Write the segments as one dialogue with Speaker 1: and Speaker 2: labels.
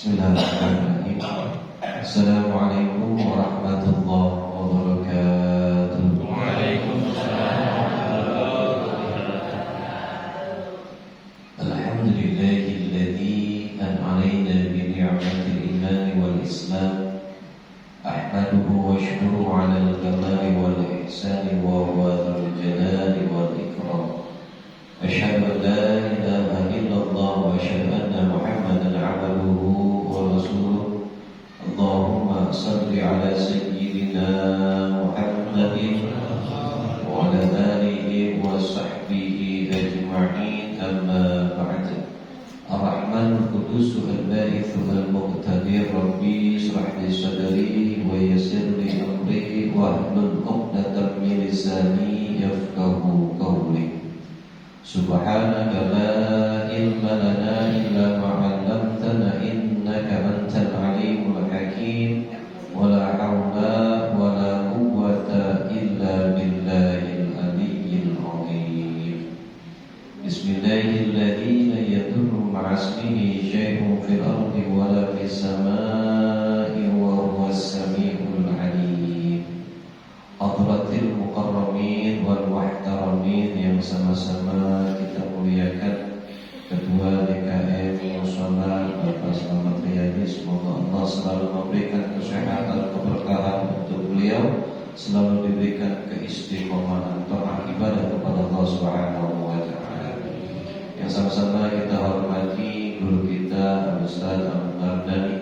Speaker 1: Bismillahirrahmanirrahim. Assalamualaikum warahmatullahi wabarakatuh. Alhamdulillahilladzi an'alaina bi ni'matil iman wal islam. Ahmaduhu wa ashkuru 'ala al-kamali wal ihsani wa huwa dzul jalali wal ikram. Asyhadu an la ilaha illallah wa asyhadu anna Muhammadan 'abduhu wa rasuluh. Allahumma salli 'ala sayyidina Muhammadin wa 'ala alihi wa sahbihi ajma'in. Amma ba'd. Ar-Rahman al-Qudus al-Ba'ith al-Muqtadir. Rabbi ishrah li sadri wa yassir li amri wahlul 'uqdatam min lisani yafqahu qawli. Subhanaka la ilma lana illa ma 'allamtana innaka antal alimul hakim. Wa la hawla wa la quwwata illa billahil aliyyil azim. Bismillahilladzi la yadurru ma'a ismihi syai'un fil ardi wa la fis samaa'i wa huwas samii'ul 'aliim. Hadratil mukarramin wal muhtaramin yang sama-sama kita muliakan, Ketua DKM Mushola Bapak Slamet Riyadi, semoga Allah selalu memberikan kesehatan, keberkahan untuk beliau, selalu diberikan keistiqomahan taat ibadah kepada Allah Subhanahu wa taala. Yang sama-sama kita hormati guru kita Ustaz Ahmad Mardani,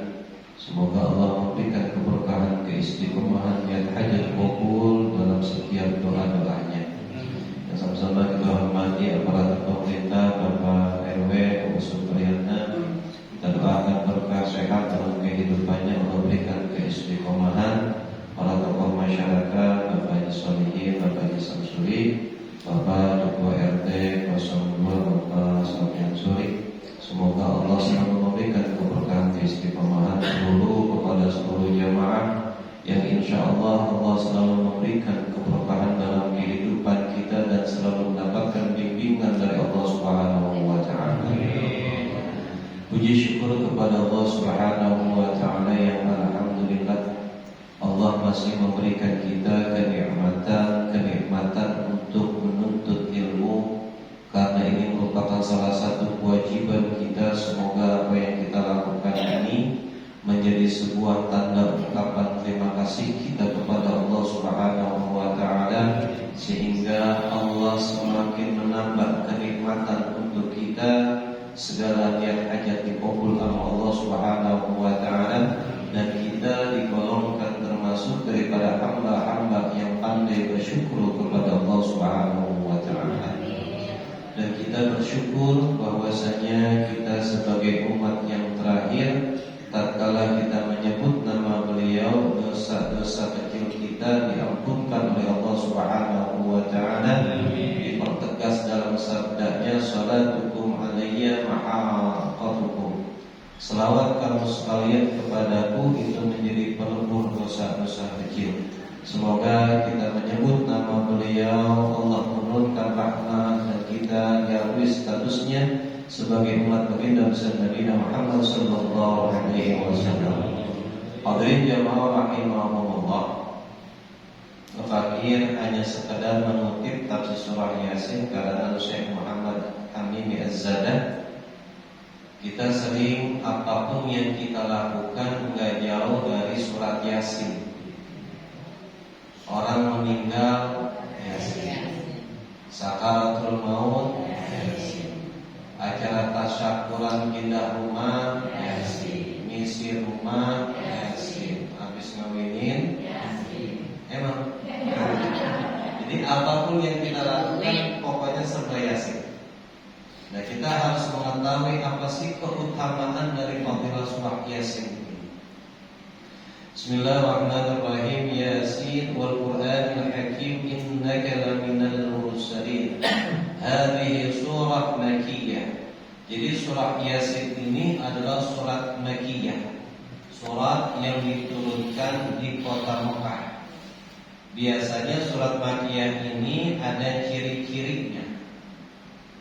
Speaker 1: semoga Allah memberikan keberkahan, keistiqomahan, niat hajat kabul dalam setiap doa-doanya. Yang sama-sama kita hormati aparat pemerintah, Bapak RW, Bapak Supriyatna, kita doakan berkah sehat dalam kehidupannya, Allah berikan keistiqomahan. Para tokoh masyarakat, Bapak Haji Solihin, Bapak Haji Samsuri, Bapak Ketua RT 02, Bapak Sofian Suri, semoga Allah selalu memberikan keberkahan, keistiqomahan kepada seluruh jamaah, yang insya Allah selalu memberikan keberkahan dalam kehidupan kita dan selalu mendapatkan bimbingan dari Allah Subhanahu wa taala. Puji syukur kepada Allah Subhanahu wa taala yang alhamdulillah Allah masih memberikan kita kenikmatan untuk menuntut ilmu, karena ini merupakan salah satu kewajiban kita. Semoga apa yang kita lakukan ini menjadi sebuah tanda ungkapan terima kasih kita kepada Allah Subhanahu wa taala, sehingga Allah semakin menambah kenikmatan untuk kita. Segala niat hajat dikabul oleh Allah Subhanahu wa taala, dan kita digolongkan termasuk daripada hamba-hamba yang pandai bersyukur kepada Allah Subhanahu wa taala. Dan kita bersyukur bahwasanya kita sebagai umat yang terakhir, tatkala kita menyebut nama beliau, dosa-dosa kecil kita diampunkan oleh Allah Subhanahu wa taala. Dipertegas dalam sabdanya, salatukum alayya ma'aqatukum, selawat kamu sekalian kepadaku itu menjadi pelebur dosa-dosa kecil. Semoga kita menyebut nama beliau, Allah menurunkan rahmat, dan kita diakui statusnya sebagai umat baginda besar Nabi Muhammad sallallahu alaihi wasallam. Hadirin jamaah rahimahumullah, terakhir hanya sekadar mengutip tafsir surah Yasin karena Syekh Muhammad Hamimi Az-Zadah. Kita sering apapun yang kita lakukan enggak jauh dari surat Yasin. Orang meninggal, Yasin. Sakaratul maut, Yasin. Acara tasyakuran pindah rumah, Yasin. Ngisi rumah, Yasin. Habis ngawinin, Yasin. Emang. Jadi apapun yang kita lakukan pokoknya serba Yasin. Nah, kita harus mengetahui apa sih keutamaan dari fadilah surah Yasin. Bismillahirrahmanirrahim. Yasin wal Qur'anil Hakim innaka laminal mursalin. Hadhihi surah Makkiyah. Jadi surah Yasin ini adalah surat Makkiyah, surat yang diturunkan di kota Mekah. Biasanya surat Makkiyah ini ada ciri-cirinya.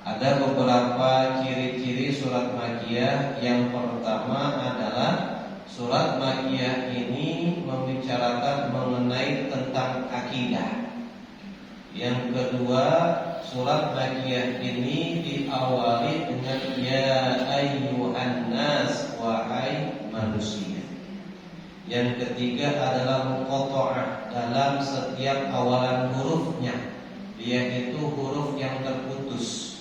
Speaker 1: Ada beberapa ciri-ciri surat Makkiyah. Yang pertama adalah surat Makkiyah ini membicarakan mengenai tentang akidah. Yang kedua, surat Makkiyah ini diawali dengan ya ayyuhan nas, wahai manusia. Yang ketiga adalah muqatta'ah dalam setiap awalan hurufnya, yaitu huruf yang terputus.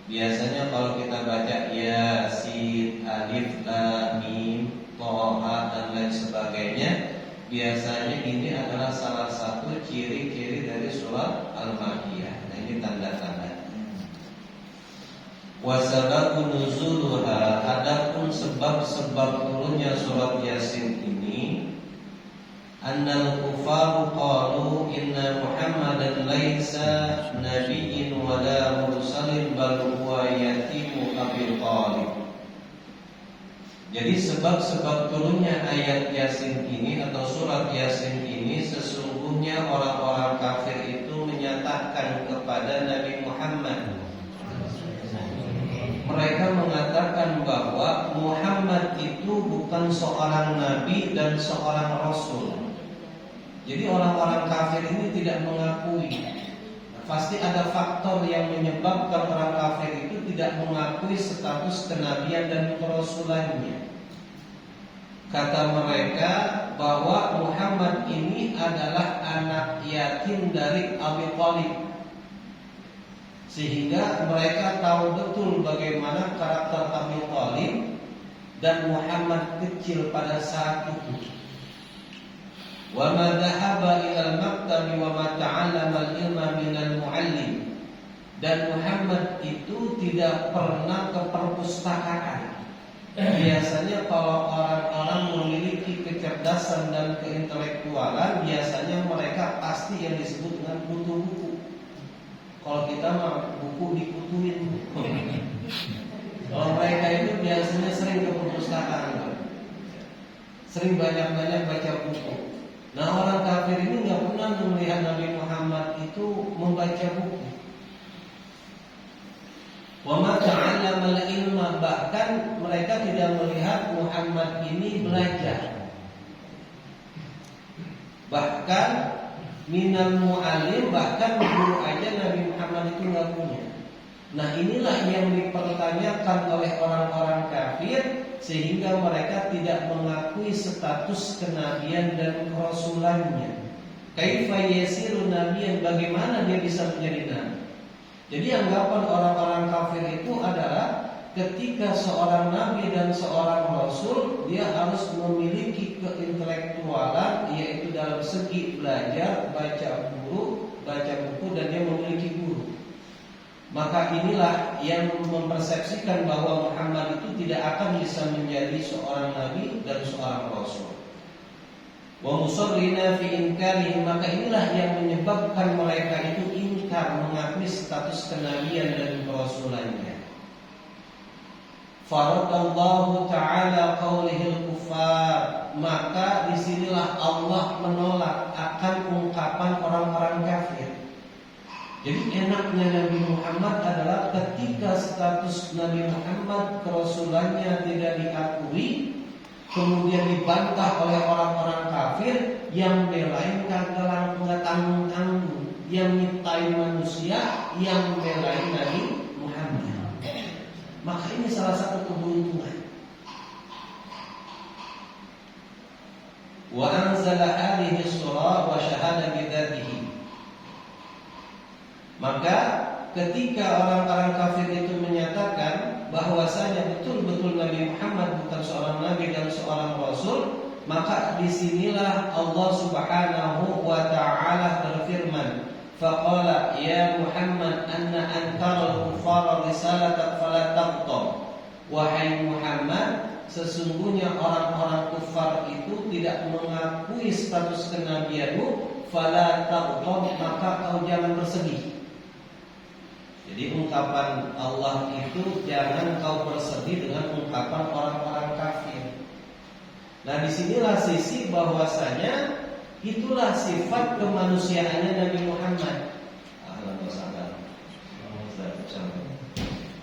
Speaker 1: Biasanya kalau kita baca Yasin, Alif, Lam, Mim, Thaha dan lain sebagainya, biasanya ini adalah salah satu ciri-ciri dari surat Al-Makkiyah. Nah, ini tanda-tanda. Wa sababu nuzulha, adapun sebab-sebab turunnya surat Yasin ini, annal kufaru qalu inna Muhammadan laisa nabiyyin wa la mursalin bal huwa yatimu Abi Thalib. Jadi sebab-sebab turunnya ayat Yasin ini atau surat Yasin ini, sesungguhnya orang-orang kafir itu menyatakan kepada Nabi Muhammad. Mereka mengatakan bahwa Muhammad itu bukan seorang nabi dan seorang rasul. Jadi orang-orang kafir ini tidak mengakui. Pasti ada faktor yang menyebabkan orang kafir itu tidak mengakui status kenabian dan kerasulannya. Kata mereka bahwa Muhammad ini adalah anak yatim dari Abi Thalib. Sehingga mereka tahu betul bagaimana karakter Abi Thalib dan Muhammad kecil pada saat itu. Wa ma dhahaba ila al-maktabi wa ma ta'allama al-ilma min al-muallim. Dan Muhammad itu tidak pernah ke perpustakaan. Biasanya kalau orang-orang memiliki kecerdasan dan keintelektualan, biasanya mereka pasti yang disebut dengan buku-buku. Kalau kita mah buku dikutuin. Kalau mereka itu biasanya sering ke perpustakaan, sering banyak-banyak baca buku. Nah, orang kafir ini nggak pernah melihat Nabi Muhammad itu membaca buku. Wa ma ta'allama al-ilma, bahkan mereka tidak melihat Muhammad ini belajar. Bahkan minal mu'alim, bahkan guru aja Nabi Muhammad itu nggak punya. Nah, inilah yang dipertanyakan oleh orang-orang kafir, sehingga mereka tidak mengakui status kenabian dan kerasulannya. Kaifa yasiru nabiyan, bagaimana dia bisa menjadi nabi? Jadi anggapan orang-orang kafir itu adalah ketika seorang nabi dan seorang rasul, dia harus memiliki keintelektualan, yaitu dalam segi belajar, baca buku, dan dia memiliki guru. Maka inilah yang mempersepsikan bahwa Muhammad itu tidak akan bisa menjadi seorang nabi dan seorang rasul. Wa musarrina fi inkarihi, maka inilah yang menyebabkan mereka itu ingkar, mengakui status kenabian dan kerasulannya. Faradallahu ta'ala qaulihil kufar, maka disinilah Allah menolak akan ungkapan orang-orang kafir. Jadi enaknya Nabi Muhammad adalah ketika status Nabi Muhammad kerasulannya tidak diakui, kemudian dibantah oleh orang-orang kafir yang belain kagak tanggung-tanggung, yang nyiptain manusia, yang belain Nabi Muhammad. Maka ini salah satu keberuntungan. Wa anzala hadhihi surah wa syahada bidzatihi. Maka ketika orang-orang kafir itu menyatakan bahwasanya betul-betul Nabi Muhammad bukan seorang nabi dan seorang rasul, maka disinilah Allah Subhanahu wa ta'ala berfirman, faqala ya Muhammad anna antara al-kufara risalatak fala taqtab. Wahai Muhammad, sesungguhnya orang-orang kufar itu tidak mengakui status kenabianmu, fala taqtab, maka kau jangan bersedih. Jadi ungkapan Allah itu jangan kau bersedih dengan ungkapan orang-orang kafir. Nah, disinilah sisi bahwasanya itulah sifat kemanusiaannya Nabi Muhammad. Ahlan wa sahlan.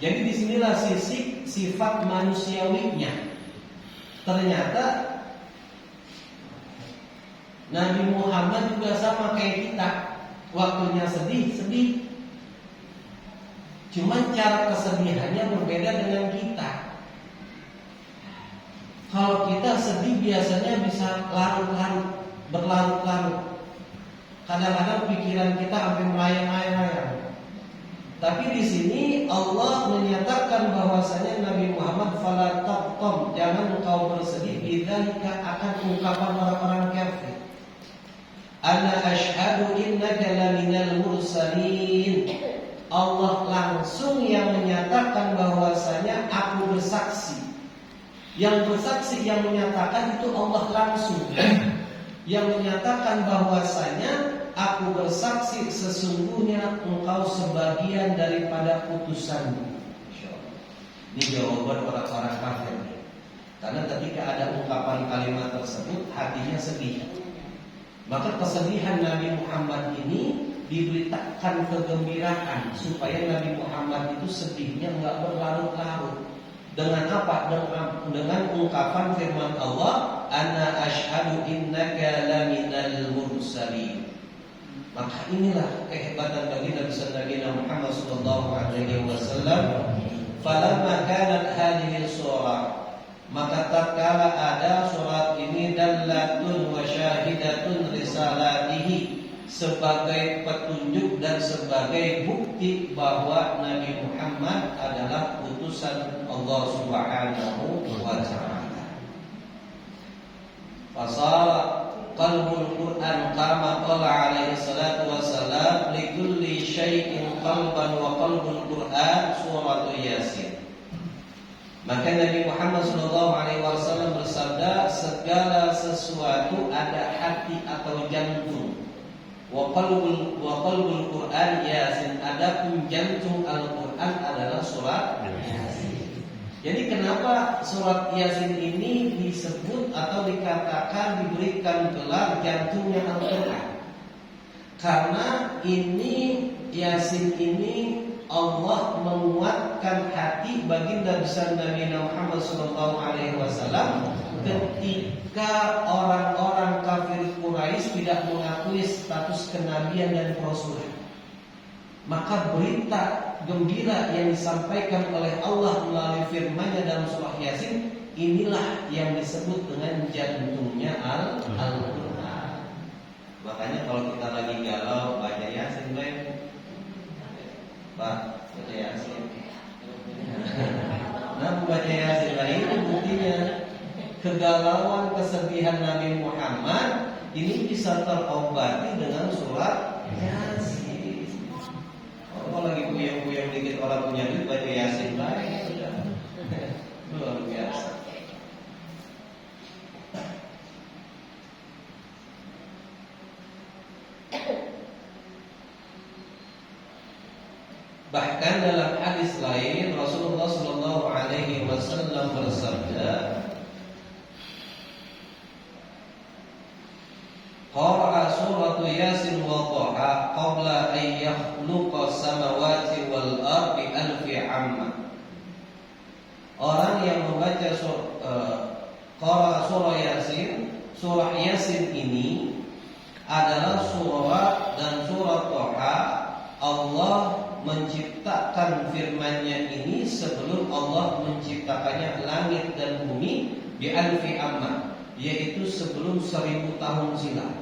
Speaker 2: Jadi disinilah sisi sifat manusiawinya. Ternyata Nabi Muhammad juga sama kayak kita. Waktunya sedih. Cuman cara kesedihannya berbeda dengan kita. Kalau kita sedih biasanya bisa larut-larut, berlarut-larut. Kadang-kadang pikiran kita sampai melayang-layang. Tapi di sini Allah menyatakan bahwasanya Nabi Muhammad fala taqam, jangan engkau bersedih bidzalika akan ungkapan orang-orang kafir. Ana asyhadu innaka laminal mursalin. Allah langsung yang menyatakan bahwasanya aku bersaksi. Yang bersaksi yang menyatakan itu Allah langsung. Yang menyatakan bahwasanya aku bersaksi sesungguhnya engkau sebagian daripada utusanmu. Ini jawaban orang-orang kafir. Karena ketika ada ungkapan kalimat tersebut hatinya sedih. Maka kesedihan Nabi Muhammad ini diberitakan kegembiraan supaya Nabi Muhammad itu sedihnya enggak berlarut-larut. Dengan apa? Dengan ungkapan firman Allah, Ana asyhadu innaka laminal mursalin. Maka inilah kehebatan baginda Nabi Muhammad sallallahu alaihi wasallam. Falamma kanat hadhihi surah, maka tatkala ada surat ini dallatun wa syahidatun risalatihi, sebagai petunjuk dan sebagai bukti bahwa Nabi Muhammad adalah utusan Allah Subhanahu wa ta'ala. Fasara qalbul Quran kama qala alaihi salatu wassalam likulli syai'in qalban wa qalbul Quran surat Yasin. Maka Nabi Muhammad SAW bersabda, segala sesuatu ada hati atau jantung. Wa qalbul Quran Yasin, adapun jantung Al-Quran adalah surat Yasin. Jadi kenapa surat Yasin ini disebut atau dikatakan diberikan gelar jantungnya Al-Quran? Karena ini Yasin ini Allah menguatkan hati baginda besar Nabi Muhammad SAW ketika orang-orang kafir Quraisy tidak mengakui status kenabian dan kerasulan. Maka berita gembira yang disampaikan oleh Allah melalui firman-Nya dalam surah Yasin, inilah yang disebut dengan jantungnya Al-Quran. Makanya kalau kita lagi galau baca Yasin baik. Pak, baca Yasin. Nah, baca Yasin lain buktinya kegalauan kesedihan Nabi Muhammad ini bisa terobati dengan surat Yasin. Kalau lagi puyeng-puyeng dikit orang punya duit baca Yasin lain sudah luar biasa. Bahkan dalam hadis lain Rasulullah sallallahu alaihi wasallam bersabda, qara'a suratu Yasin wa Taha qabla an yakhluqa samawati wal ardi alfi amma. Orang yang membaca qara'a surah Yasin, surah Yasin ini adalah surah dan surah Taha Allah menciptakan firman-Nya ini sebelum Allah menciptakannya langit dan bumi di alfi amma, yaitu sebelum 1000 tahun silam.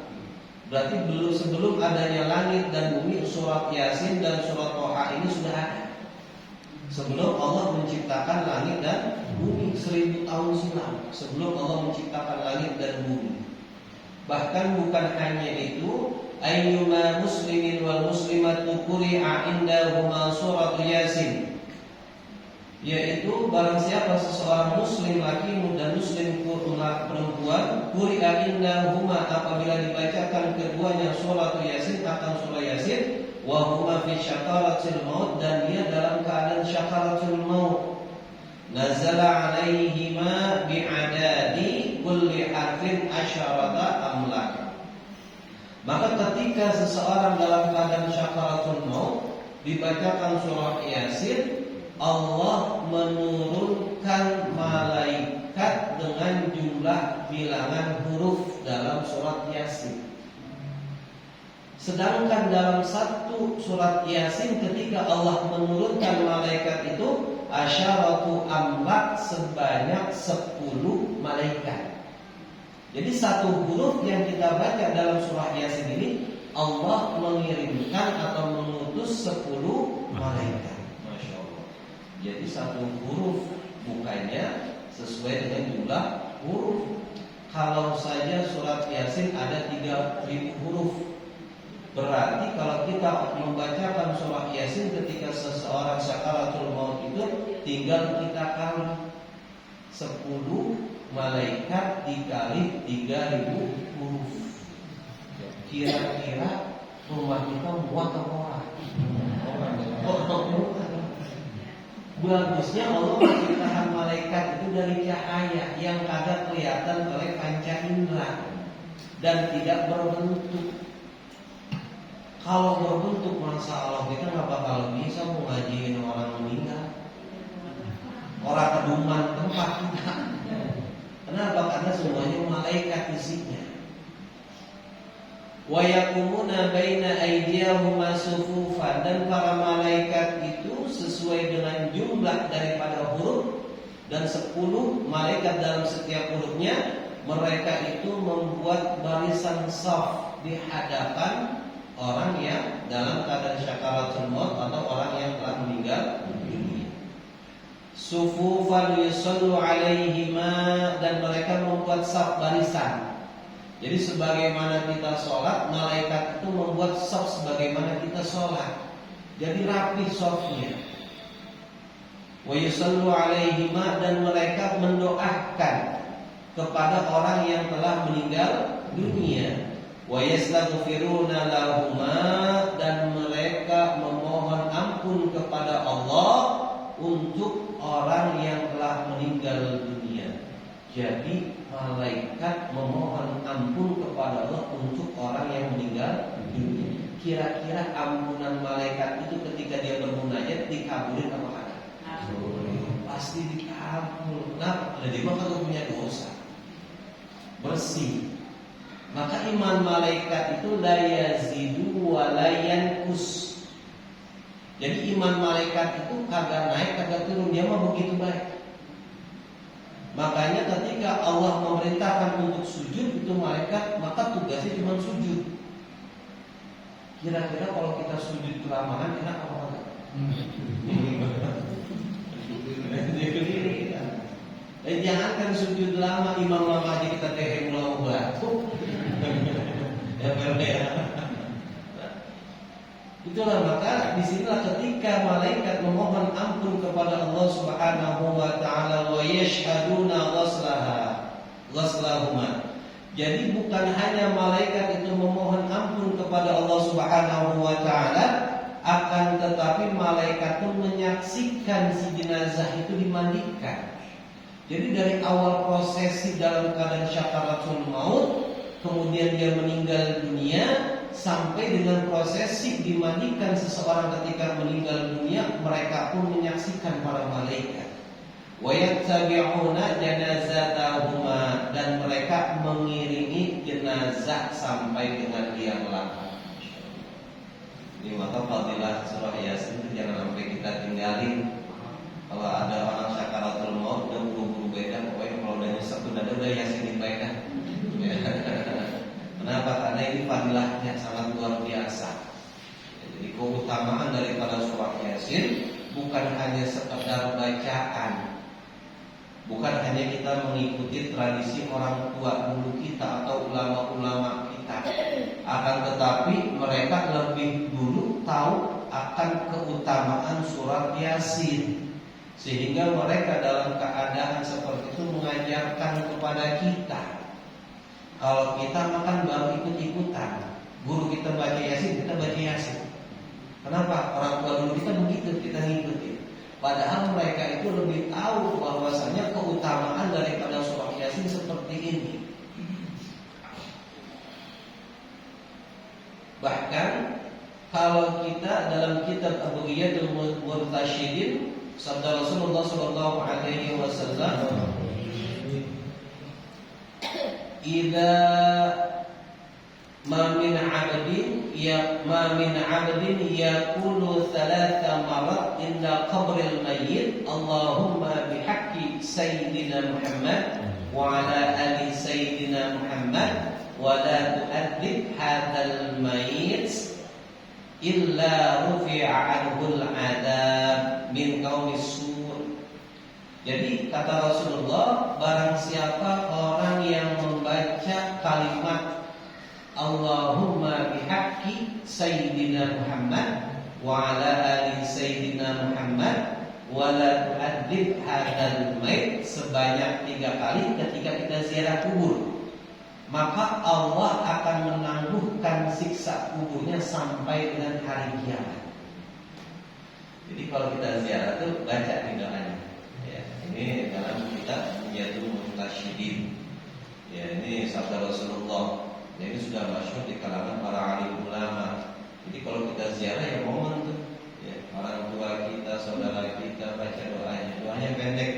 Speaker 2: Berarti sebelum adanya langit dan bumi, surat Yasin dan surat Thaha ini sudah ada. Sebelum Allah menciptakan langit dan bumi 1000 tahun silam, sebelum Allah menciptakan langit dan bumi. Bahkan bukan hanya itu, ayyuma muslimin wal muslimatu quri'a indahuma surat Yasin, yaitu barang siapa seseorang muslim laki dan muslim perempuan quri'a indahuma, apabila dibacakan keduanya surat Yasin akan surah Yasin, wa huma fi syakaratil maut, dan dia dalam keadaan syakaratul maut, nazala alaihima bi'adadi kulli harfin asyarata amlak. Maka ketika seseorang dalam keadaan syakaratul maut dibacakan surah Yasin, Allah menurunkan malaikat dengan jumlah bilangan huruf dalam surat Yasin. Sedangkan dalam satu surat Yasin ketika Allah menurunkan malaikat itu asyaratu amlak sebanyak 10 malaikat. Jadi satu huruf yang kita baca dalam surah Yasin ini Allah mengirimkan atau mengutus 10 malaikat. Masya Allah. Jadi satu huruf bukannya sesuai dengan jumlah huruf. Kalau saja surat Yasin ada 3000 huruf, berarti kalau kita membacakan surah Yasin ketika seseorang sakaratul maut itu tinggal kita kali 10 malaikat dikali 3000 huruf. Kira-kira rumah kita muat apa orang? Bagusnya Allah menciptakan malaikat itu dari cahaya yang kagak kelihatan oleh panca indera dan tidak berbentuk. Kalau berbentuk, Masya Allah, kita nggak bakal bisa mengajiin orang meninggal, orang keduman tempat kita. Kenapa? Karena semuanya malaikat isinya. Wa yakumuna baina aydiyahum sufufan, dan para malaikat itu sesuai dengan jumlah daripada huruf, dan 10 malaikat dalam setiap hurufnya, mereka itu membuat barisan shaf di hadapan orang yang dalam keadaan syakaratul maut atau orang yang telah meninggal dunia. Sufufan yusallu alaihima, dan mereka membuat shaf barisan. Jadi sebagaimana kita sholat, malaikat itu membuat shaf sebagaimana kita sholat. Jadi rapi shafnya. Wa yusallu alaihima, dan mereka mendoakan kepada orang yang telah meninggal dunia. Wa yastaghfiruna lahuma, dan mereka memohon ampun kepada Allah untuk orang yang telah meninggal dunia. Jadi malaikat memohon ampun kepada Allah untuk orang yang meninggal dunia. Kira-kira ampunan malaikat itu ketika dia bermunajat dikabulin apa kagak? Pasti dikabul. Kenapa? Karena dia kagak punya dosa, bersih. Maka iman malaikat itu la yazidu wa la yanqus. Jadi iman malaikat itu kagak naik kagak turun, dia mah begitu baik. Makanya ketika Allah memerintahkan untuk sujud itu malaikat, maka tugasnya cuma sujud. Kira-kira kalau kita sujud kelamaan enak apa enggak? Jangankan sujud lama, imam lama aja kita tehem ulang batuk. Ya berbeda. Itulah maka disinilah ketika malaikat memohon ampun kepada Allah Subhanahu wa taala, wa yashhaduna ghaslahuma. Jadi bukan hanya malaikat itu memohon ampun kepada Allah Subhanahu wa taala, akan tetapi malaikat pun menyaksikan si jenazah itu dimandikan. Jadi dari awal prosesi dalam keadaan syakaratul maut, kemudian dia meninggal dunia, sampai dengan prosesi dimandikan seseorang ketika meninggal dunia, mereka pun menyaksikan para malaikat. Wa yattabi'una janazatahuma, dan mereka mengiringi jenazah sampai dengan liang lahat. Ini maka fadilah surah Yasin itu jangan sampai kita tinggalin. Kalau ada orang syakaratul maut dan buru-buru beda, pokoknya kalau udah nyesek udah Yasinin baik kan. Kenapa? Karena ini fadilahnya sangat luar biasa. Jadi keutamaan daripada surah Yasin bukan hanya sekedar bacaan, bukan hanya kita mengikuti tradisi orang tua dulu kita atau ulama-ulama kita, akan tetapi mereka lebih dulu tahu akan keutamaan surat Yasin, sehingga mereka dalam keadaan seperti itu mengajarkan kepada kita. Kalau kita makan baru ikut-ikutan, guru kita baca Yasin, kita baca Yasin. Kenapa? Orang tua dulu kita begitu, kita ngikutin. Padahal mereka itu lebih tahu bahwasanya keutamaan daripada surah Yasin seperti ini. Bahkan kalau kita dalam kitab Abughiyatul Murtasyidin, sabda Rasulullah sallallahu alaihi wasallam, "Idza ma min 'abdin yaqulu thalatha marat inda qabril mayyit Allahumma bihaqqi sayyidina Muhammad wa ala ali sayyidina Muhammad wa la tu'adzib hadzal mayyit illa rufi'a anhul 'adzab min qaumis sur." Jadi kata Rasulullah, barang siapa orang yang membaca kalimat Allahumma bihaqqi sayyidina Muhammad wa ala ali sayyidina Muhammad wa la tu'adzib hadzal mayyit sebanyak 3 kali ketika kita ziarah kubur, maka Allah akan menangguhkan siksa kuburnya sampai dengan hari kiamat. Jadi kalau kita ziarah itu baca di doanya. Ya, ini dalam kitab Munyatul Muntasyidin. Ya, ini sabda Rasulullah. Ya, ini sudah masyhur di kalangan para alim ulama. Jadi kalau kita ziarah ya momen tuh. Ya, orang tua kita, saudara kita baca doanya. Doanya pendek.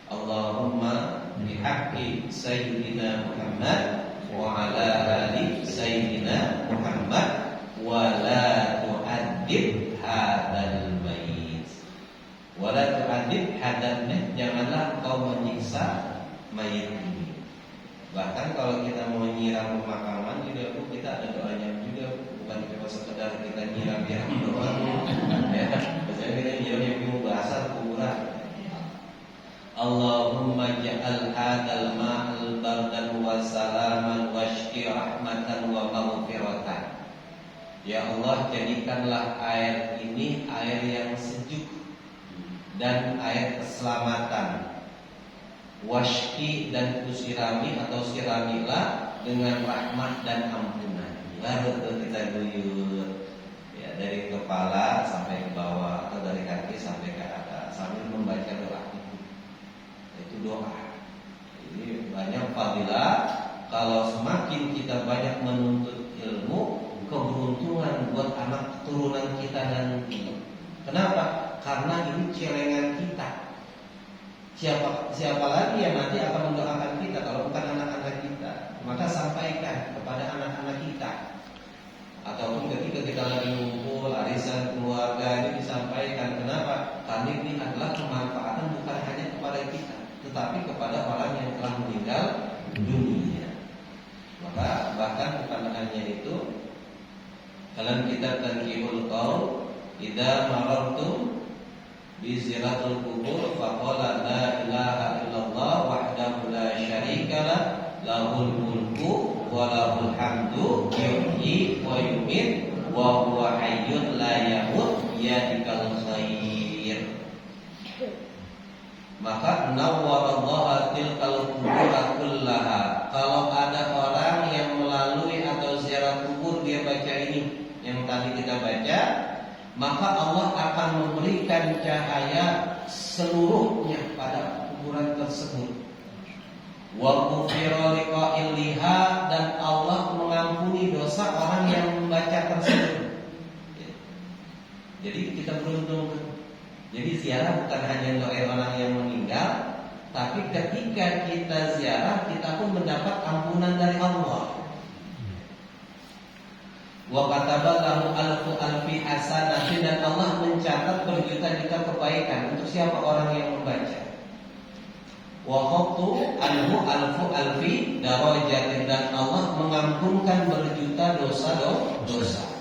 Speaker 2: Allahumma bihaqqi sayyidina Muhammad wa ala ali sayyidina Muhammad wa la tu'adzib hadzal mayyit. Wa la tu'adzib hadzal mayyit, janganlah engkau menyiksa mayit ini. Bahkan kalau kita mau nyiram pemakaman juga kita ada doanya juga, bukan cuma sekedar kita nyiram-nyiram doang. Ya, biasanya kita nyiram yang bahasa kuburan. Allahumma ja'al hadzal ma'al bardan wa salaman wa syfi rahmatan wa maghfiratan. Ya Allah, jadikanlah air ini air yang sejuk dan air keselamatan. Washki dan kusirami atau siramilah dengan rahmat dan ampunan. Baru tuh kita guyur ya, dari kepala sampai ke bawah atau dari kaki sampai ke atas sambil membaca doa itu doa. Jadi banyak fadilah. Kalau semakin kita banyak menuntut ilmu, keberuntungan buat anak keturunan kita nanti. Kenapa? Karena ini celengan kita. Siapa lagi yang nanti akan mendoakan kita kalau bukan anak-anak kita? Maka sampaikan kepada anak-anak kita. Ataupun ketika kita lagi ngumpul arisan keluarga ini disampaikan. Kenapa? Karena ini adalah kemanfaatan bukan hanya kepada kita, tetapi kepada orang yang telah meninggal dunia. Maka bahkan bukan hanya itu, dalam kitab Tanqihul Qaul, idza marartum bi ziratul kubur faqala la ilaha illallah wahdahu la syarikalah lahul mulku wa lahul hamdu yuhyi wa yumiit wa huwa hayyun la yamut yadikal khair. Maka nawwarallahu tilkal kubur kullaha. Kalau ada orang yang melalui atau ziarah kubur dia baca ini yang tadi kita baca, maka Allah akan memberikan cahaya seluruhnya pada kuburan tersebut. Wa ghufira liqa'ilha, dan Allah mengampuni dosa orang yang membaca tersebut. Jadi kita beruntung. Jadi ziarah bukan hanya doa orang yang meninggal, tapi ketika kita ziarah kita pun mendapat ampunan dari Allah. Wa kataballahu alfu alfi hasanatin, dan Allah mencatat berjuta-juta kebaikan untuk siapa orang yang membaca. Wa khattu anhu alfu alfi darajatin, dan Allah mengampunkan berjuta dosa-dosa.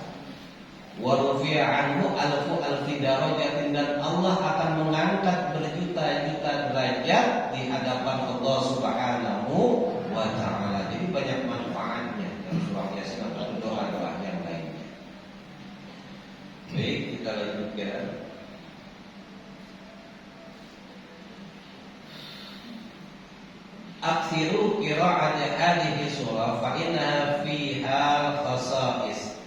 Speaker 2: Wa rufi'a anhu alfu alfi darajatin, dan Allah akan mengangkat berjuta-juta derajat di hadapan Allah Subhanahu wa taala. Jadi banyak manfaatnya dalam surah Yasin atau doa-doa yang lainnya. Baik, kita lanjutkan. Aksiru qira'at hadhihi surah fa inna fiha khasa'is.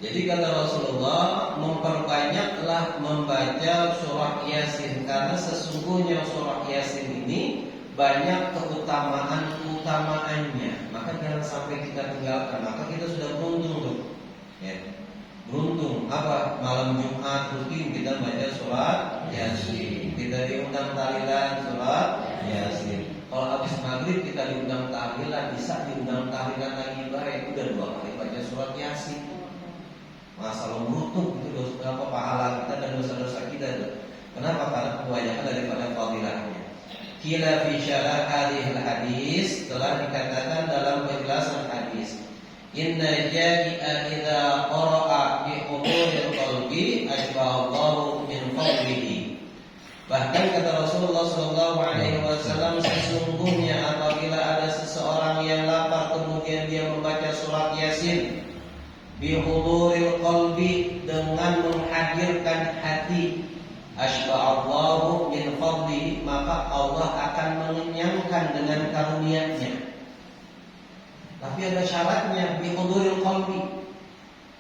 Speaker 2: Jadi kata Rasulullah, memperbanyaklah membaca surah Yasin, karena sesungguhnya surah Yasin ini banyak keutamaan-keutamaannya. Maka jangan sampai kita tinggalkan. Maka kita sudah beruntung tuh. Ya. Beruntung. apa? Malam Jumat rutin kita baca surat Yasin. Kita diundang tahlilan surat Yasin. Kalau habis maghrib kita diundang tahlilan, bisa diundang tahlilan lagi bareng, udah 2 kali baca surat Yasin. Masa lo merutuk itu dosa apa pahala kita dan dosa-dosa kita itu. Kenapa? Karena kebanyakan daripada fadilahnya. Qila fi syarah hadhil hadis, telah dikatakan dalam penjelasan hadis, inna ja'i'a idza qara'a bi huduril qalbi ajba'allahu min fadlihi. Bahkan kata Rasulullah sallallahu alaihi wasallam, sesungguhnya apabila ada seseorang yang lapar kemudian dia membaca surat Yasin bi huduril qalbi, dengan menghadirkan hati, asba'allahu min fadlihi, maka Allah akan mengenyangkan dengan karunia-Nya. Tapi ada syaratnya, bi huduril qalbi.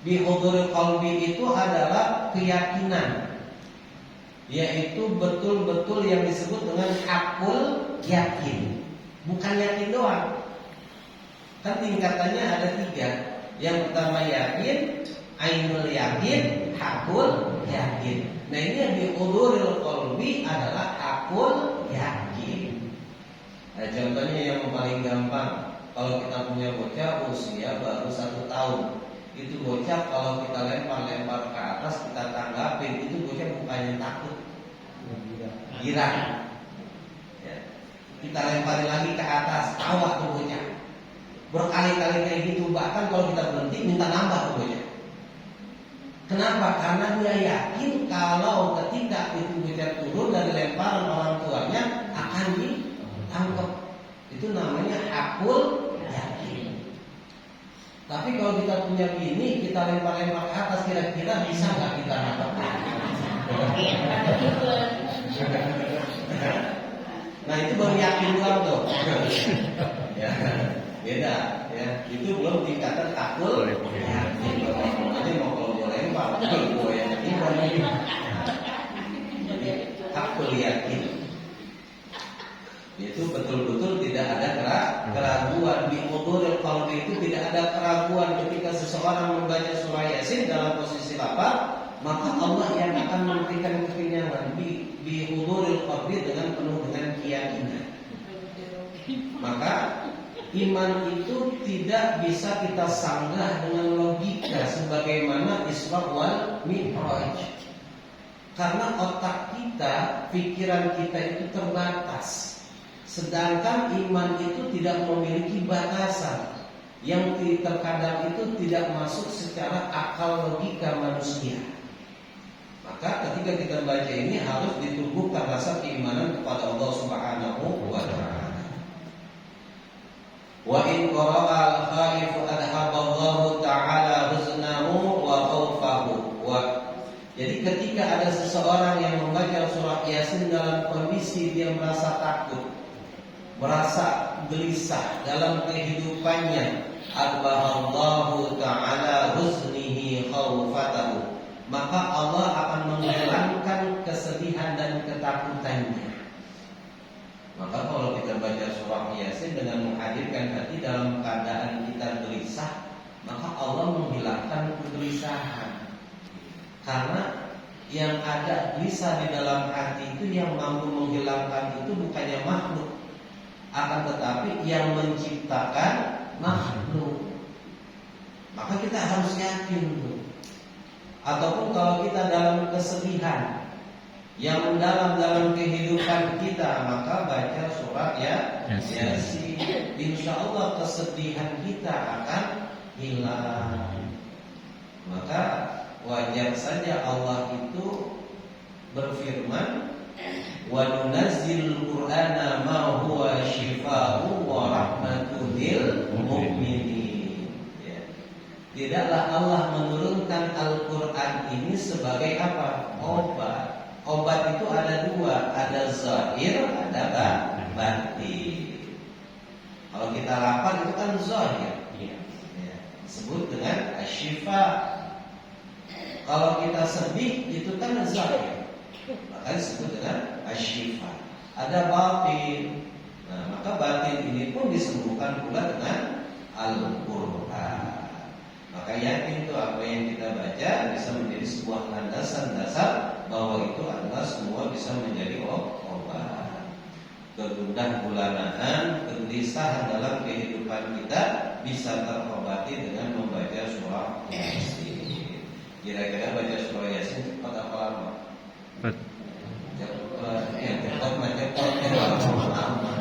Speaker 2: Bi huduril qalbi itu adalah keyakinan, yaitu betul-betul yang disebut dengan hakul yakin. Bukan yakin doang. Kan tingkatannya ada 3. Yang pertama yakin, ainul yakin, hakul yakin. Nah ini yang bi huduril qalbi adalah hakul yakin. Nah contohnya yang paling gampang, kalau kita punya bocah usia baru 1 tahun, itu bocah kalau kita lempar-lempar ke atas, kita tanggapin, itu bocah bukannya takut, girang. Ya. Kita lemparin lagi ke atas, tawa tuh bocah. Berkali-kali kayak gitu, bahkan kalau kita berhenti minta nambah tuh bocah. Kenapa? Karena dia yakin kalau ketika itu bocah turun dari lemparan orang tuanya akan ditangkap. Itu namanya hakul yakin. Tapi kalau kita punya bini, kita lempar-lempar ke atas, kira-kira bisa nggak kita nangkap? Nah itu baru yakin doang tuh. Ya, beda. Ya, itu belum tingkatan hakul yakin. Nanti mau kalau gue lempar, gue yang ini. Jadi hakul yakin. Itu betul-betul tidak ada keraguan. Di huduril qalbi itu tidak ada keraguan ketika seseorang membaca surah Yasin dalam posisi lapar, maka Allah yang akan memberikan kekenyangan di huduril qalbi dengan penuh dengan keyakinan. Maka iman itu tidak bisa kita sanggah dengan logika sebagaimana Isra wal Mi'raj. Karena otak kita, pikiran kita itu terbatas. Sedangkan iman itu tidak memiliki batasan, yang terkadang itu tidak masuk secara akal logika manusia. Maka ketika kita baca ini harus ditumbuhkan rasa keimanan kepada Allah Subhanahu wa ta'ala. Wa in qara'a al-khaifu adhaballahu ta'ala huznahu wa khawfahu. Jadi ketika ada seseorang yang membaca surat Yasin dalam kondisi dia merasa takut, merasa gelisah dalam kehidupannya, adbahallahu ta'ala huznihi khawfatahu, maka Allah akan menghilangkan kesedihan dan ketakutannya. Maka kalau kita baca surah Yasin dengan menghadirkan hati dalam keadaan kita gelisah, maka Allah menghilangkan kegelisahan. Karena yang ada gelisah di dalam hati itu, yang mampu menghilangkan itu bukannya makhluk, akan tetapi yang menciptakan makhluk. Maka kita harus yakin tuh. Ataupun kalau kita dalam kesedihan yang mendalam dalam kehidupan kita, maka baca surat Yasin. Insya Allah kesedihan kita akan hilang. Maka wajar saja Allah itu berfirman, wa nunazzilul qur'ana ma huwa shifaa'u wa rahmatun lil mu'minin. Ya. Tidaklah Allah menurunkan Al-Qur'an ini sebagai apa? Obat. Obat itu ada 2, ada zahir, ada batin. Kalau kita lapar itu kan zahir. Ya. Disebut dengan asyifa. Kalau kita sedih itu kan zahir, maka disebut dengan asyifa. Ada batin. Nah, maka batin ini pun disembuhkan pula dengan Al-Qur'an. Maka yakin itu apa yang kita baca bisa menjadi sebuah landasan dasar bahwa itu adalah semua bisa menjadi obat. Kegundah gulanaan, kegelisahan dalam kehidupan kita bisa terobati dengan membaca surah Yasin. Kira-kira baca surah Yasin cepat apa lama? Cepat, cepat lama.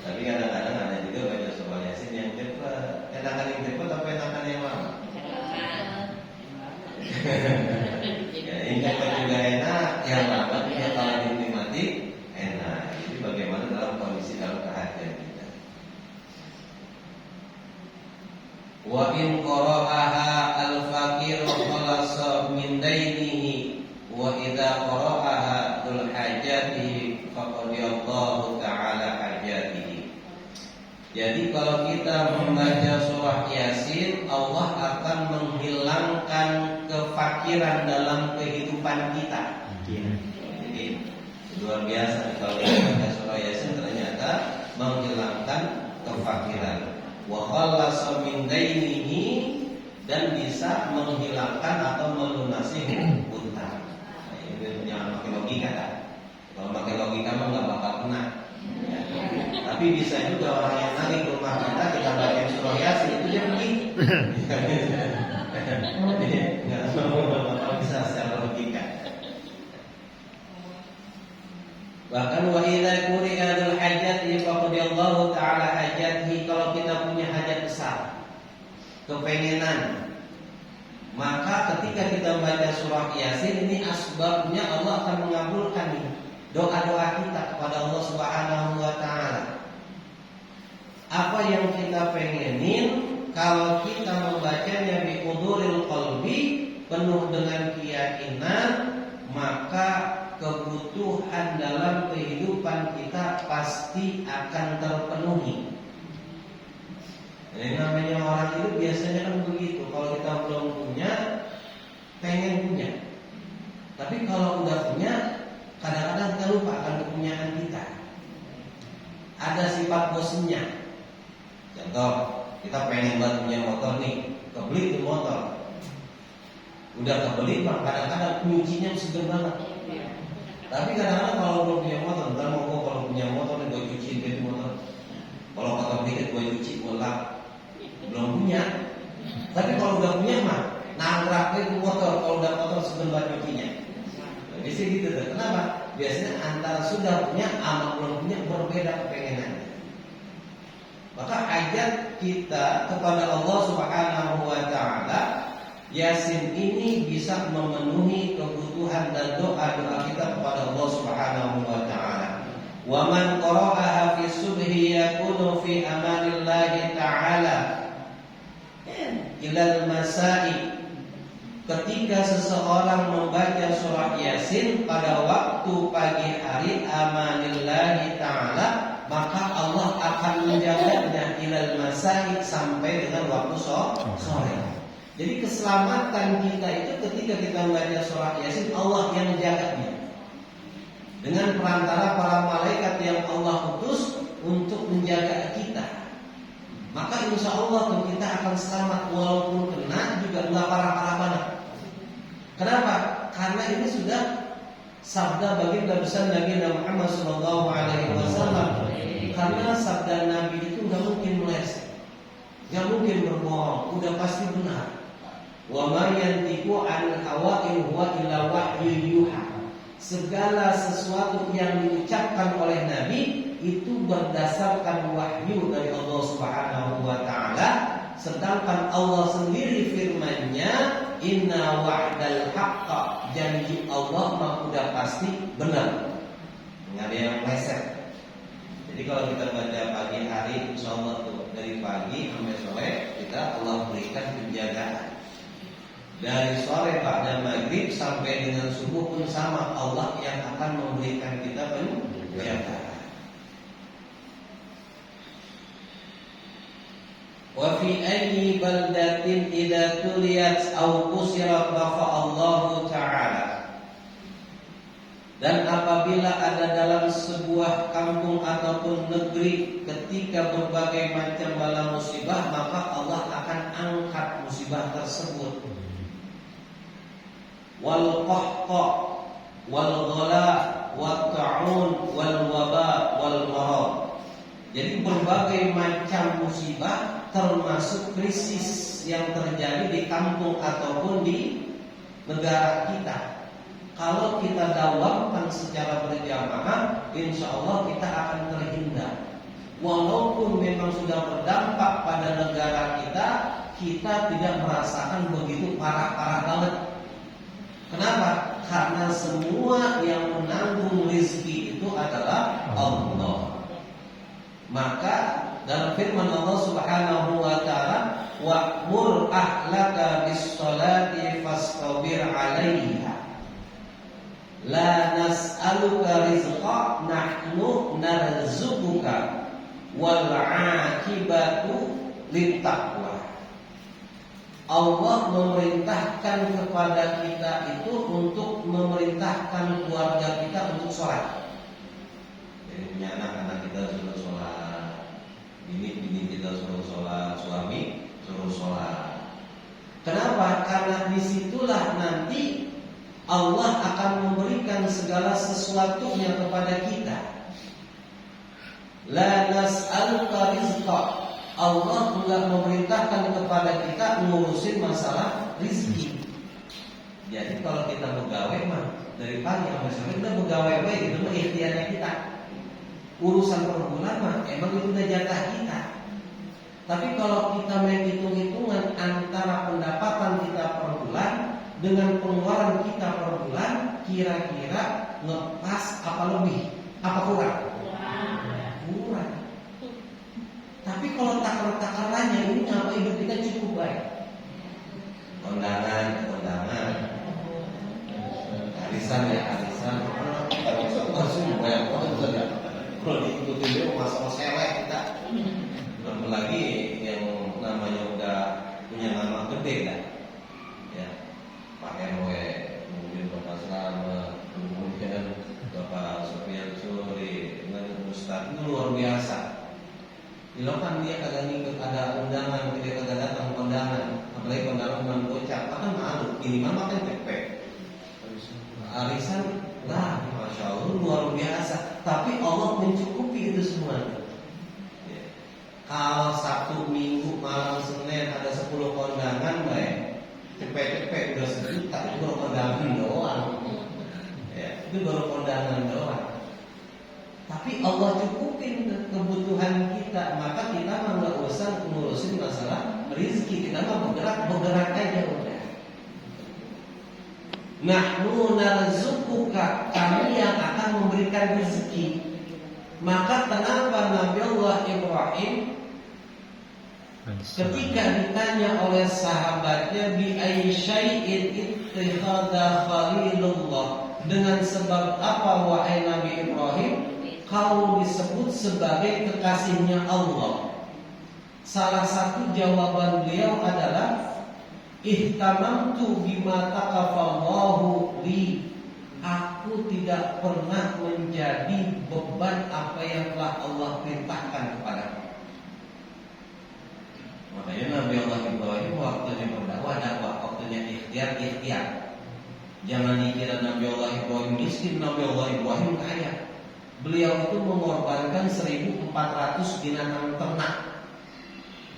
Speaker 2: Tapi kadang-kadang ada juga baca surah Yasin yang cepat. Enakan yang cepat apa enakan yang lama? Ya, yang cepat juga enak, yang lama juga kalau dinikmati enak. Jadi bagaimana dalam kondisi dalam kehadiran kita. Wa in qara'aha al-faqir khalasa min dainihi wa idza qara'aha dzul hajatihi faqadiyallahu ta'ala hajatihi. Jadi kalau kita membaca surah Yasin, Allah akan menghilangkan kefakiran dalam kehidupan kita. Jadi luar biasa kalau kita baca surah Yasin ternyata menghilangkan kefakiran. Wa khallasa min dainihi, dan bisa menghilangkan atau melunasi hutang. Nah, ini jangan pakai logika kan. Kalau pakai logika mah nggak bakal kena. Ya. Tapi bisa juga orang yang nagih ke rumah kita baca surah Yasin itu dia pergi. Nggak bisa secara logika. Bahkan wa idza quri'a dzul hajati faqadallahu ta'ala hajatihi, kalau kita punya hajat besar, kepengenan, maka ketika kita membaca surah Yasin ini asbabnya Allah akan mengabulkan doa-doa kita kepada Allah Subhanahu wa taala. Apa yang kita pengenin, kalau kita membacanya bi huduril qalbi, penuh dengan keyakinan, maka kebutuhan dalam kehidupan kita pasti akan terpenuhi. Ini namanya orang itu biasanya kan begitu. Kalau kita belum punya, pengen punya. Tapi kalau udah punya, kadang-kadang kita lupa akan kepunyaan kita. Ada sifat bosennya. Contoh, kita pengen banget punya motor nih, kebeli tuh motor. Udah kebeli, mah kadang-kadang kuncinya seger banget. Tapi kadang-kadang kalau belum punya motor, ntar mau gue kalau punya motor nih gue cuciin ke motor. Kalau kotor dikit gue cuci, gue lap. Belum punya. Tapi kalau udah punya mah nangkrak itu motor. Kalau udah kotor sebentar cucinya. Biasanya gitu tuh. Kenapa? Biasanya antara sudah punya sama belum punya berbeda kepengenannya. Maka ajat kita kepada Allah Subhanahu wa taala, Yasin ini bisa memenuhi kebutuhan dan doa-doa kita kepada Allah Subhanahu wa taala. Wa man qara'aha fi subhi yakunu fi amanillahi ta'ala ilal masai. Ketika seseorang membaca surah Yasin pada waktu pagi hari amanillahi ta'ala, maka Allah akan menjaganya ilal masai sampai dengan waktu sore. Jadi keselamatan kita itu ketika kita membaca surah Yasin, Allah yang menjaganya dengan perantara para malaikat yang Allah utus untuk menjaga kita. Maka insya Allah kita akan selamat walaupun kena juga nggak parah-parah banget. Kenapa? Karena ini sudah sabda baginda besar Nabi Muhammad SAW. Karena sabda Nabi itu nggak mungkin meleset, nggak mungkin berbohong, udah pasti benar. Wa ma yantiqu 'anil hawa in huwa illa wahyun yuha. Segala sesuatu yang diucapkan oleh Nabi itu berdasarkan wahyu dari Allah Subhanahu wa taala, sedangkan Allah sendiri firman-Nya inna wa'dal haqqa, janji Allah mah udah pasti benar. Enggak ada yang meleset. Jadi kalau kita baca pagi hari, insyaallah tuh dari pagi sampai sore kita Allah berikan penjagaan. Dari sore pada maghrib sampai dengan subuh pun sama, Allah yang akan memberikan kita penjagaan. Wa fi ayyi baldatin idza tuliyat aw qusirat rafa Allah ta'ala. Dan apabila ada dalam sebuah kampung ataupun negeri ketika berbagai macam bala musibah, maka Allah akan angkat musibah tersebut. Wal qahqa wal ghala wat ta'un wal waba wal marad. Jadi berbagai macam musibah termasuk krisis yang terjadi di kampung ataupun di negara kita. Kalau kita dawamkan secara berjamaah, insya Allah kita akan terhindar. Walaupun memang sudah berdampak pada negara kita, kita tidak merasakan begitu parah-parah banget. Kenapa? Karena semua yang menanggung rezeki itu adalah Allah. Maka dalam firman Allah Subhanahu wa taala, wa'mur ahlaka bis-sholati fastabir 'alaiha. La nas'aluka rizqa nahnu narzuquka wal 'aqibatu littaqwa. Allah memerintahkan kepada kita itu untuk memerintahkan keluarga kita untuk sholat. Jadi punya anak kita suruh sholat, bini kita suruh sholat, suami suruh sholat. Kenapa? Karena disitulah nanti Allah akan memberikan segala sesuatunya kepada kita. La nas'aluka rizqa. Allah enggak memerintahkan kepada kita ngurusin masalah rezeki. Jadi kalau kita begawe mah dari pagi sampai sore kita begawe baik itu mah ikhtiarnya kita. Urusan per bulan mah emang itu udah jatah kita. Tapi kalau kita main hitung-hitungan antara pendapatan kita per bulan dengan pengeluaran kita per bulan, kira-kira ngepas apa lebih? Apa kurang? Kurang. Tapi kalau takar-takarannya ini apa hidup kita cukup baik. Kondangan, arisan. Kalau diikutin dia masalah selek kita. Apalagi yang namanya udah punya nama gede kan. Ya. Pak RW, kemudian Bapak Slamet, kemudian Bapak Sofian Suri, dengan Ustaz, itu luar biasa. Kan dia kagak ngikut ada undangan, dia kagak datang kondangan, apalagi kondangan cuma bocah, kan malu, ini mah makan cepet. Arisan, lah, masya Allah luar biasa. Tapi Allah mencukupi itu semua. Ya. Kalau Sabtu, Minggu, malam Senin ada 10 kondangan, baik. Cepet-cepet udah 1 juta, itu baru kondangan doang. Ya, itu baru kondangan doang. Tapi Allah cukupin kebutuhan kita, maka kita mah nggak usah ngurusin masalah rezeki, kita mah bergerak aja udah. Nahnu narzuquka, kami yang akan memberikan rezeki. Maka kenapa Nabi Allah Ibrahim ketika ditanya oleh sahabatnya bi ayyi syai'in ittakhadha khalilullah, dengan sebab apa wahai Nabi Ibrahim kau disebut sebagai kekasihnya Allah? Salah satu jawaban beliau adalah ihtamamtu bima taqafallahu li. Aku tidak pernah menjadi beban apa yang telah Allah perintahkan kepadaku. Makanya Nabi Allah Ibrahim waktunya berdakwah, waktunya ikhtiar. Jangan dikira Nabi Allah Ibrahim miskin, Nabi Allah Ibrahim kaya. Beliau itu mengorbankan 1.400 binatang ternak.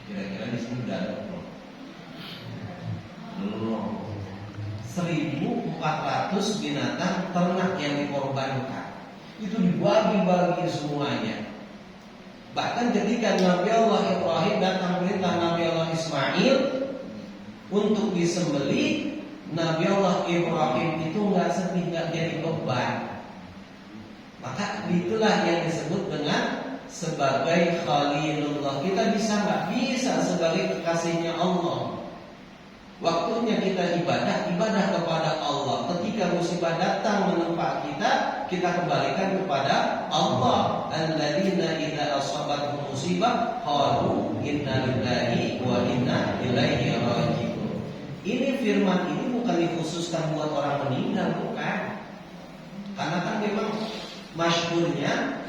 Speaker 2: Kira-kira di sini udah ada belum? 1.400 binatang ternak yang dikorbankan. Itu dibagi-bagi semuanya. Bahkan ketika Nabi Allah Ibrahim datang perintah Nabi Allah Ismail untuk disembelih, Nabi Allah Ibrahim itu nggak sedih, nggak jadi beban. Maka itulah yang disebut dengan sebagai Khalilullah. Kita bisa nggak? Bisa, sebagai kekasihnya Allah. Waktunya kita ibadah kepada Allah. Ketika musibah datang menimpa kita kembalikan kepada Allah. Alladzina idza asabatuhum musibah qalu inna lillahi wa inna ilaihi raji'un. Ini firman ini bukan dikhususkan buat orang meninggal, bukan. Karena kan memang masyhurnya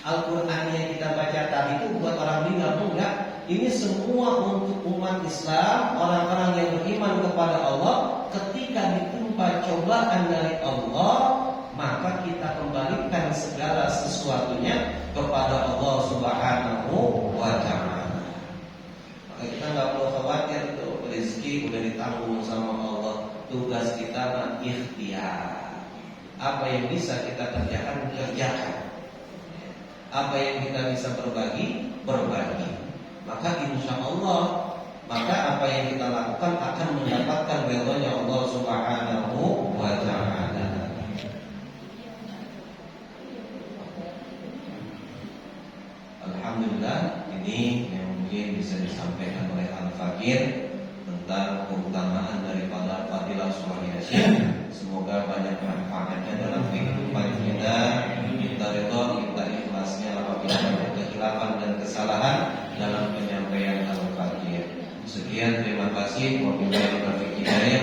Speaker 2: Al-Quran yang kita baca tadi itu buat orang meninggal, enggak. Ini semua untuk umat Islam, orang-orang yang beriman kepada Allah. Ketika ditimpa cobaan dari Allah, maka kita kembalikan segala sesuatunya kepada Allah Subhanahu wa Ta'ala. Maka kita nggak perlu khawatir tuh, rezeki udah ditanggung sama Allah. Tugas kita mah ikhtiar. Apa yang bisa kita kerjakan, kerjakan. Apa yang kita bisa berbagi, berbagi. Maka insya Allah, maka apa yang kita lakukan akan mendapatkan ridhonya Allah Subhanahu wa Ta'ala. Alhamdulillah, ini yang mungkin bisa disampaikan oleh Al-Fakir tentang keutamaan daripada fadilah sholat Yasin. Semoga banyak manfaatnya dalam kehidupan kita. Kita ridho, kita ikhlasnya apabila ada kehilafan dan kesalahan dalam penyampaian Al-Fakir. Sekian, terima kasih. Wabillahi taufiq hidayah.